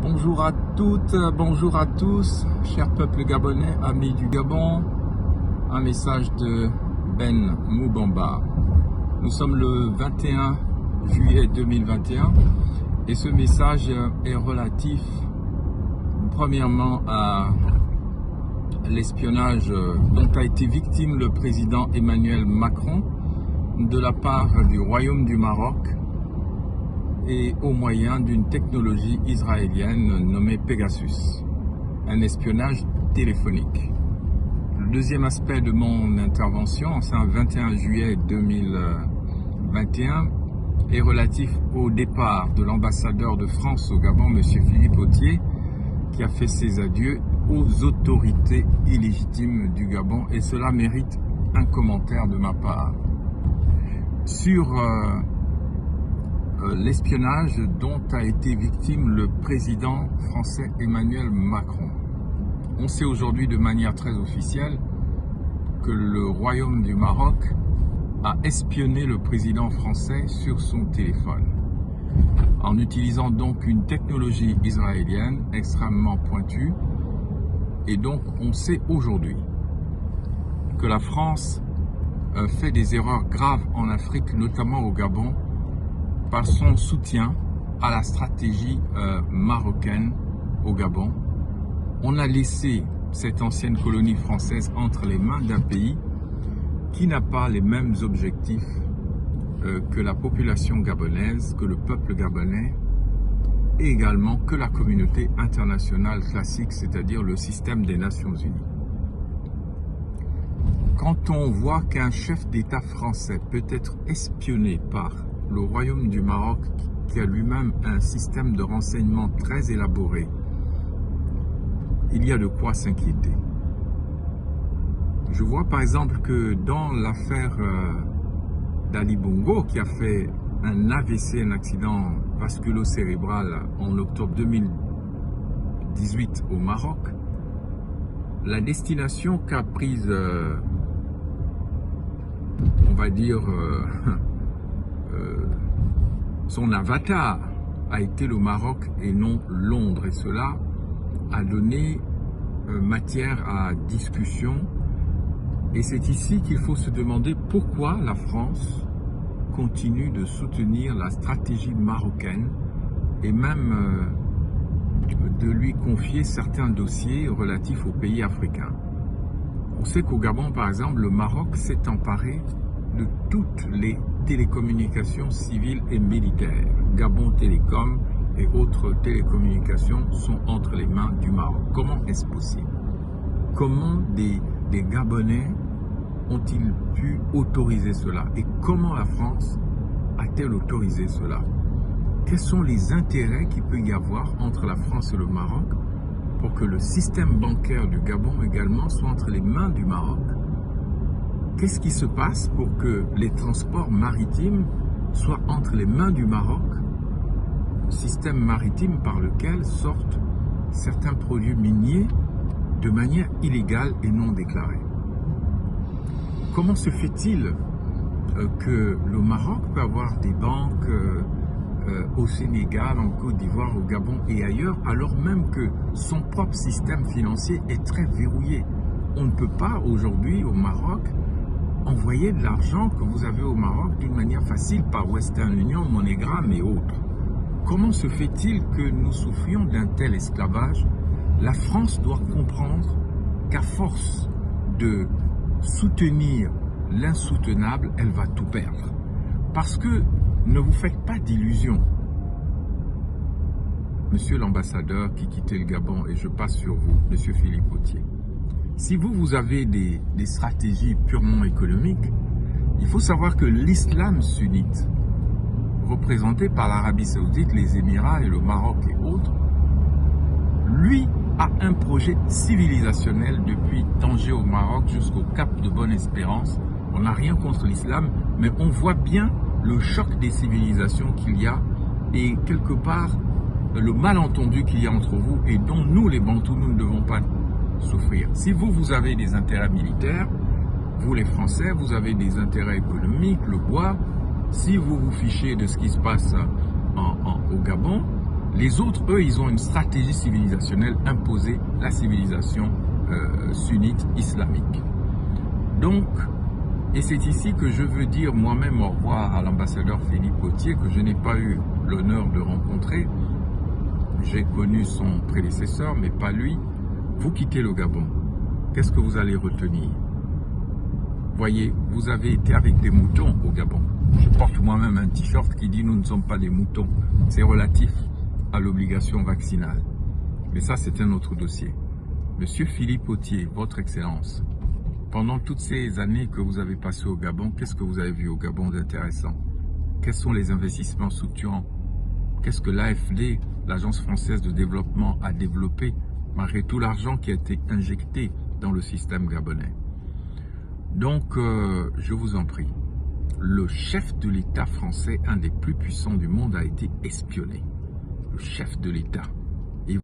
Bonjour à toutes, bonjour à tous, cher peuple gabonais, amis du Gabon. Un message de Ben Moubamba. Nous sommes le 21 juillet 2021 et ce message est relatif premièrement à l'espionnage dont a été victime le président Emmanuel Macron de la part du Royaume du Maroc et au moyen d'une technologie israélienne nommée Pegasus, un espionnage téléphonique. Le deuxième aspect de mon intervention, en ce 21 juillet 2021, est relatif au départ de l'ambassadeur de France au Gabon, M. Philippe Authier, qui a fait ses adieux aux autorités illégitimes du Gabon, et cela mérite un commentaire de ma part. Sur l'espionnage dont a été victime le président français Emmanuel Macron. On sait aujourd'hui de manière très officielle que le Royaume du Maroc a espionné le président français sur son téléphone, en utilisant donc une technologie israélienne extrêmement pointue. Et donc on sait aujourd'hui que la France fait des erreurs graves en Afrique, notamment au Gabon, par son soutien à la stratégie marocaine au Gabon. On a laissé cette ancienne colonie française entre les mains d'un pays qui n'a pas les mêmes objectifs que la population gabonaise, que le peuple gabonais, et également que la communauté internationale classique, c'est-à-dire le système des Nations Unies. Quand on voit qu'un chef d'État français peut être espionné par le Royaume du Maroc, qui a lui-même un système de renseignement très élaboré, il y a de quoi s'inquiéter. Je vois par exemple que dans l'affaire d'Ali Bongo, qui a fait un AVC, un accident vasculo-cérébral en octobre 2018 au Maroc, la destination qu'a prise, on va dire, son avatar a été le Maroc et non Londres, et cela a donné matière à discussion. Et c'est ici qu'il faut se demander pourquoi la France continue de soutenir la stratégie marocaine et même de lui confier certains dossiers relatifs aux pays africains. On sait qu'au Gabon, par exemple, le Maroc s'est emparé de toutes les télécommunications civiles et militaires. Gabon Télécom et autres télécommunications sont entre les mains du Maroc. Comment est-ce possible? Comment des Gabonais ont-ils pu autoriser cela? Et comment la France a-t-elle autorisé cela? Quels sont les intérêts qu'il peut y avoir entre la France et le Maroc pour que le système bancaire du Gabon également soit entre les mains du Maroc? Qu'est-ce qui se passe pour que les transports maritimes soient entre les mains du Maroc, système maritime par lequel sortent certains produits miniers de manière illégale et non déclarée? Comment se fait-il que le Maroc peut avoir des banques au Sénégal, en Côte d'Ivoire, au Gabon et ailleurs, alors même que son propre système financier est très verrouillé? On ne peut pas aujourd'hui au Maroc envoyer de l'argent que vous avez au Maroc d'une manière facile par Western Union, MoneyGram et autres. Comment se fait-il que nous souffrions d'un tel esclavage? La France doit comprendre qu'à force de soutenir l'insoutenable, elle va tout perdre. Parce que ne vous faites pas d'illusions. Monsieur l'ambassadeur qui quittait le Gabon, et je passe sur vous, monsieur Philippe Authier. Si vous avez des stratégies purement économiques, il faut savoir que l'islam sunnite, représenté par l'Arabie Saoudite, les Émirats et le Maroc et autres, lui a un projet civilisationnel depuis Tanger au Maroc jusqu'au Cap de Bonne-Espérance. On n'a rien contre l'islam, mais on voit bien le choc des civilisations qu'il y a et quelque part le malentendu qu'il y a entre vous et dont nous, les Bantous, nous ne devons pas souffrir. Si vous avez des intérêts militaires, vous les Français, vous avez des intérêts économiques, le bois. Si vous vous fichez de ce qui se passe au Gabon, Les autres, eux, ils ont une stratégie civilisationnelle imposée, la civilisation sunnite islamique. Donc, et c'est ici que je veux dire moi-même au revoir à l'ambassadeur Philippe Potier, que je n'ai pas eu l'honneur de rencontrer. J'ai connu son prédécesseur, mais pas lui. Vous quittez le Gabon. Qu'est-ce que vous allez retenir? Voyez, vous avez été avec des moutons au Gabon. Je porte moi-même un t-shirt qui dit « Nous ne sommes pas des moutons ». C'est relatif à l'obligation vaccinale. Mais ça, c'est un autre dossier. Monsieur Philippe Potier, votre Excellence, pendant toutes ces années que vous avez passées au Gabon, qu'est-ce que vous avez vu au Gabon d'intéressant? Quels sont les investissements structurants? Qu'est-ce que l'AFD, l'Agence française de développement, a développé malgré tout l'argent qui a été injecté dans le système gabonais? Donc, je vous en prie, le chef de l'État français, un des plus puissants du monde, a été espionné. Le chef de l'État.